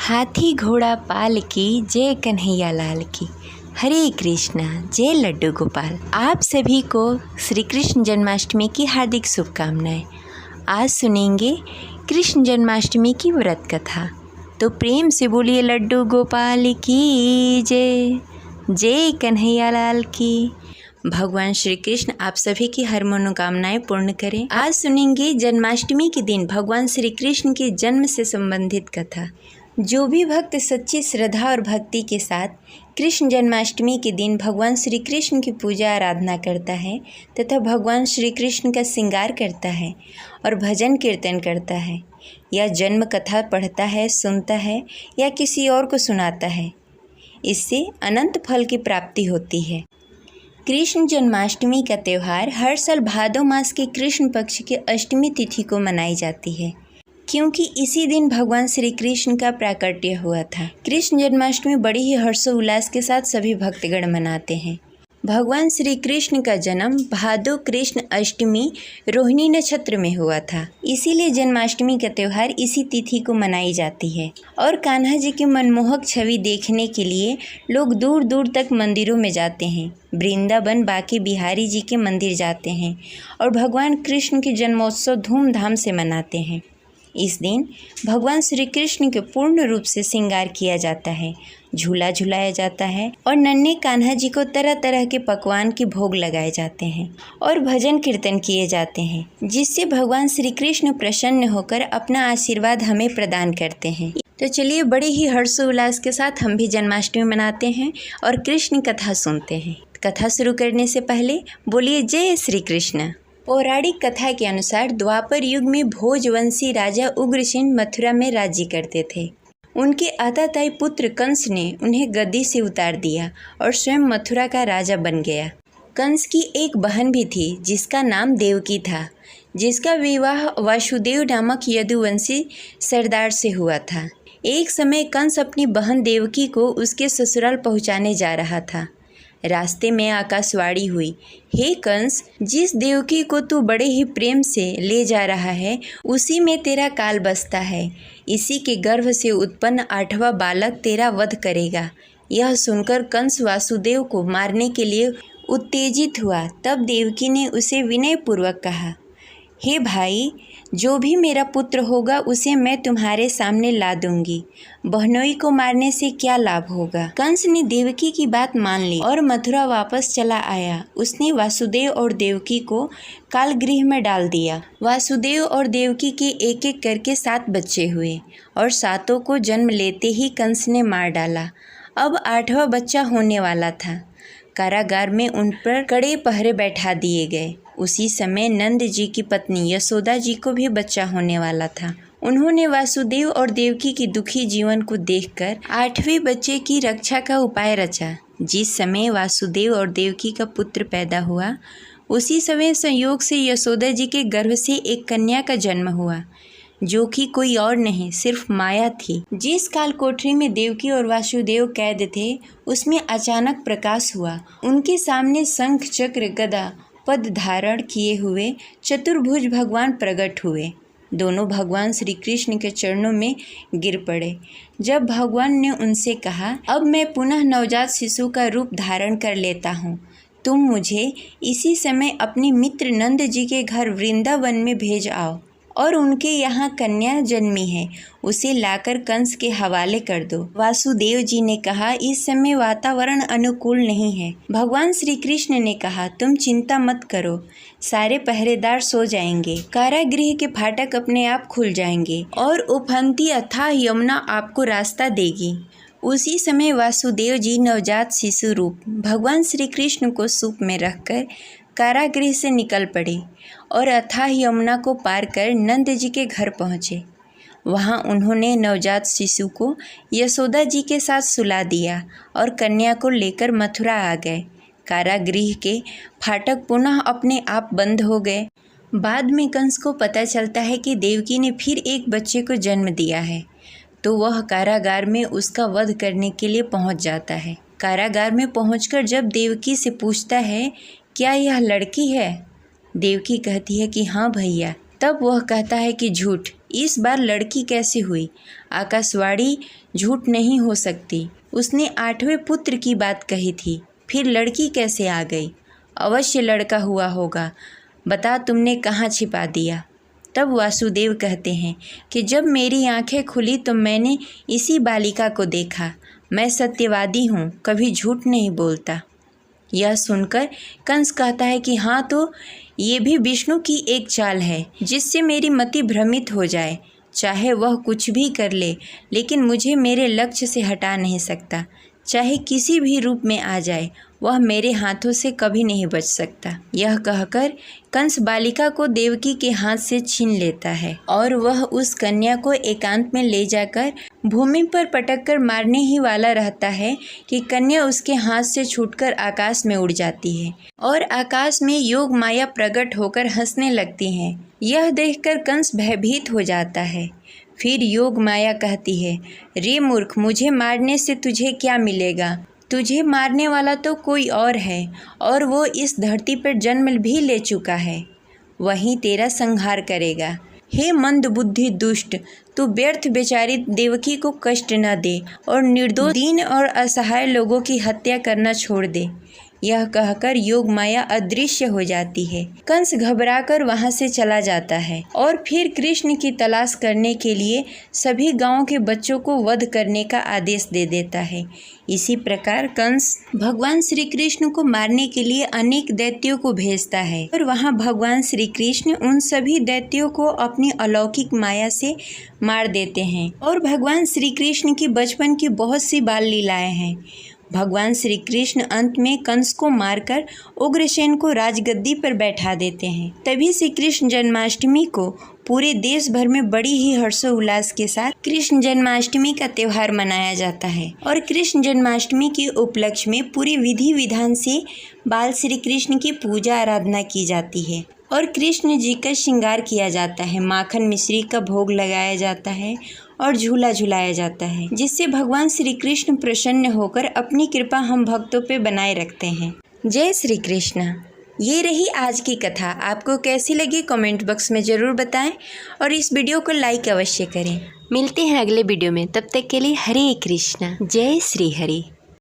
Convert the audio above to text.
हाथी घोड़ा पाल की जय कन्हैया लाल की। हरे कृष्णा जय लड्डू गोपाल। आप सभी को श्री कृष्ण जन्माष्टमी की हार्दिक शुभकामनाएं। आज सुनेंगे कृष्ण जन्माष्टमी की व्रत कथा। तो प्रेम से बोलिए लड्डू गोपाल की जय, जय कन्हैया लाल की। भगवान श्री कृष्ण आप सभी की हर मनोकामनाएं पूर्ण करें। आज सुनेंगे जन्माष्टमी के दिन भगवान श्री कृष्ण के जन्म से संबंधित कथा। जो भी भक्त सच्ची श्रद्धा और भक्ति के साथ कृष्ण जन्माष्टमी के दिन भगवान श्री कृष्ण की पूजा आराधना करता है तथा भगवान श्री कृष्ण का श्रृंगार करता है और भजन कीर्तन करता है या जन्म कथा पढ़ता है, सुनता है या किसी और को सुनाता है, इससे अनंत फल की प्राप्ति होती है। कृष्ण जन्माष्टमी का त्यौहार हर साल भादो मास के कृष्ण पक्ष के अष्टमी तिथि को मनाई जाती है, क्योंकि इसी दिन भगवान श्री कृष्ण का प्राकट्य हुआ था। कृष्ण जन्माष्टमी बड़ी ही हर्षोल्लास के साथ सभी भक्तगण मनाते हैं। भगवान श्री कृष्ण का जन्म भादो कृष्ण अष्टमी रोहिणी नक्षत्र में हुआ था, इसीलिए जन्माष्टमी का त्यौहार इसी तिथि को मनाई जाती है। और कान्हा जी की मनमोहक छवि देखने के लिए लोग दूर दूर तक मंदिरों में जाते हैं। वृंदावन बांके बिहारी जी के मंदिर जाते हैं और भगवान कृष्ण के जन्मोत्सव धूमधाम से मनाते हैं। इस दिन भगवान श्री कृष्ण के पूर्ण रूप से श्रृंगार किया जाता है, झूला झुलाया जाता है और नन्हे कान्हा जी को तरह तरह के पकवान के भोग लगाए जाते हैं और भजन कीर्तन किए जाते हैं, जिससे भगवान श्री कृष्ण प्रसन्न होकर अपना आशीर्वाद हमें प्रदान करते हैं। तो चलिए बड़े ही हर्षोल्लास के साथ हम भी जन्माष्टमी मनाते हैं और कृष्ण कथा सुनते हैं। कथा शुरू करने से पहले बोलिए जय श्री कृष्ण। पौराणिक कथा के अनुसार द्वापर युग में भोजवंशी राजा उग्रसेन मथुरा में राज्य करते थे। उनके आताताई पुत्र कंस ने उन्हें गद्दी से उतार दिया और स्वयं मथुरा का राजा बन गया। कंस की एक बहन भी थी जिसका नाम देवकी था, जिसका विवाह वासुदेव नामक यदुवंशी सरदार से हुआ था। एक समय कंस अपनी बहन देवकी को उसके ससुराल पहुंचाने जा रहा था। रास्ते में आकाशवाणी हुई, हे कंस, जिस देवकी को तू बड़े ही प्रेम से ले जा रहा है उसी में तेरा काल बसता है। इसी के गर्भ से उत्पन्न 8वां बालक तेरा वध करेगा। यह सुनकर कंस वासुदेव को मारने के लिए उत्तेजित हुआ। तब देवकी ने उसे विनयपूर्वक कहा, हे भाई, जो भी मेरा पुत्र होगा उसे मैं तुम्हारे सामने ला दूंगी। बहनोई को मारने से क्या लाभ होगा। कंस ने देवकी की बात मान ली और मथुरा वापस चला आया। उसने वासुदेव और देवकी को कालगृह में डाल दिया। वासुदेव और देवकी के एक एक करके 7 बच्चे हुए और 7 को जन्म लेते ही कंस ने मार डाला। अब 8वां बच्चा होने वाला था। कारागार में उन पर कड़े पहरे बैठा दिए गए। उसी समय नंद जी की पत्नी यशोदा जी को भी बच्चा होने वाला था। उन्होंने वासुदेव और देवकी की दुखी जीवन को देखकर 8वें बच्चे की रक्षा का उपाय रचा। जिस समय वासुदेव और देवकी का पुत्र पैदा हुआ, उसी समय संयोग से यशोदा जी के गर्भ से एक कन्या का जन्म हुआ, जो कि कोई और नहीं सिर्फ माया थी। जिस काल कोठरी में देवकी और वासुदेव कैद थे, उसमें अचानक प्रकाश हुआ। उनके सामने शंख चक्र गदा पद धारण किए हुए चतुर्भुज भगवान प्रकट हुए। दोनों भगवान श्री कृष्ण के चरणों में गिर पड़े। जब भगवान ने उनसे कहा, अब मैं पुनः नवजात शिशु का रूप धारण कर लेता हूँ, तुम मुझे इसी समय अपने मित्र नंद जी के घर वृंदावन में भेज आओ और उनके यहाँ कन्या जन्मी है, उसे लाकर कंस के हवाले कर दो। वासुदेव जी ने कहा, इस समय वातावरण अनुकूल नहीं है। भगवान श्री कृष्ण ने कहा, तुम चिंता मत करो, सारे पहरेदार सो जाएंगे। कारागृह के फाटक अपने आप खुल जाएंगे और उफनती अथाह यमुना आपको रास्ता देगी। उसी समय वासुदेव जी नवजात शिशु रूप भगवान श्री कृष्ण को सूप में रखकर कारागृह से निकल पड़े और अथाह यमुना को पार कर नंद जी के घर पहुँचे। वहाँ उन्होंने नवजात शिशु को यशोदा जी के साथ सुला दिया और कन्या को लेकर मथुरा आ गए। कारागृह के फाटक पुनः अपने आप बंद हो गए। बाद में कंस को पता चलता है कि देवकी ने फिर एक बच्चे को जन्म दिया है, तो वह कारागार में उसका वध करने के लिए पहुँच जाता है। कारागार में पहुँचकर जब देवकी से पूछता है, क्या यह लड़की है? देवकी कहती है कि हाँ भैया। तब वह कहता है कि झूठ, इस बार लड़की कैसे हुई? आकाशवाणी झूठ नहीं हो सकती, उसने 8वें पुत्र की बात कही थी, फिर लड़की कैसे आ गई? अवश्य लड़का हुआ होगा, बता तुमने कहाँ छिपा दिया? तब वासुदेव कहते हैं कि जब मेरी आंखें खुली तो मैंने इसी बालिका को देखा। मैं सत्यवादी हूँ, कभी झूठ नहीं बोलता। यह सुनकर कंस कहता है कि हाँ, तो ये भी विष्णु की एक चाल है जिससे मेरी मति भ्रमित हो जाए। चाहे वह कुछ भी कर ले, लेकिन मुझे मेरे लक्ष्य से हटा नहीं सकता। चाहे किसी भी रूप में आ जाए, वह मेरे हाथों से कभी नहीं बच सकता। यह कहकर कंस बालिका को देवकी के हाथ से छीन लेता है और वह उस कन्या को एकांत में ले जाकर भूमि पर पटक कर मारने ही वाला रहता है कि कन्या उसके हाथ से छूटकर आकाश में उड़ जाती है और आकाश में योग माया प्रकट होकर हंसने लगती है। यह देखकर कंस भयभीत हो जाता है। फिर योग माया कहती है, रे मूर्ख, मुझे मारने से तुझे क्या मिलेगा? तुझे मारने वाला तो कोई और है और वो इस धरती पर जन्म भी ले चुका है, वही तेरा संहार करेगा। हे मंद बुद्धि दुष्ट, तू व्यर्थ बेचारी देवकी को कष्ट न दे और निर्दोष दीन और असहाय लोगों की हत्या करना छोड़ दे। यह कहकर योग माया अदृश्य हो जाती है। कंस घबराकर वहां से चला जाता है और फिर कृष्ण की तलाश करने के लिए सभी गांवों के बच्चों को वध करने का आदेश दे देता है। इसी प्रकार कंस भगवान श्री कृष्ण को मारने के लिए अनेक दैत्यों को भेजता है और वहां भगवान श्री कृष्ण उन सभी दैत्यों को अपनी अलौकिक माया से मार देते हैं। और भगवान श्री कृष्ण की बचपन की बहुत सी बाल लीलाएं हैं। भगवान श्री कृष्ण अंत में कंस को मारकर उग्रसेन को राजगद्दी पर बैठा देते हैं। तभी से कृष्ण जन्माष्टमी को पूरे देश भर में बड़ी ही हर्षोल्लास के साथ कृष्ण जन्माष्टमी का त्यौहार मनाया जाता है और कृष्ण जन्माष्टमी के उपलक्ष्य में पूरी विधि विधान से बाल श्री कृष्ण की पूजा आराधना की जाती है और कृष्ण जी का श्रृंगार किया जाता है। माखन मिश्री का भोग लगाया जाता है और झूला झुलाया जाता है, जिससे भगवान श्री कृष्ण प्रसन्न होकर अपनी कृपा हम भक्तों पे बनाए रखते हैं। जय श्री कृष्ण। ये रही आज की कथा। आपको कैसी लगी कमेंट बॉक्स में ज़रूर बताएं और इस वीडियो को लाइक अवश्य करें। मिलते हैं अगले वीडियो में, तब तक के लिए हरे कृष्णा, जय श्री हरि।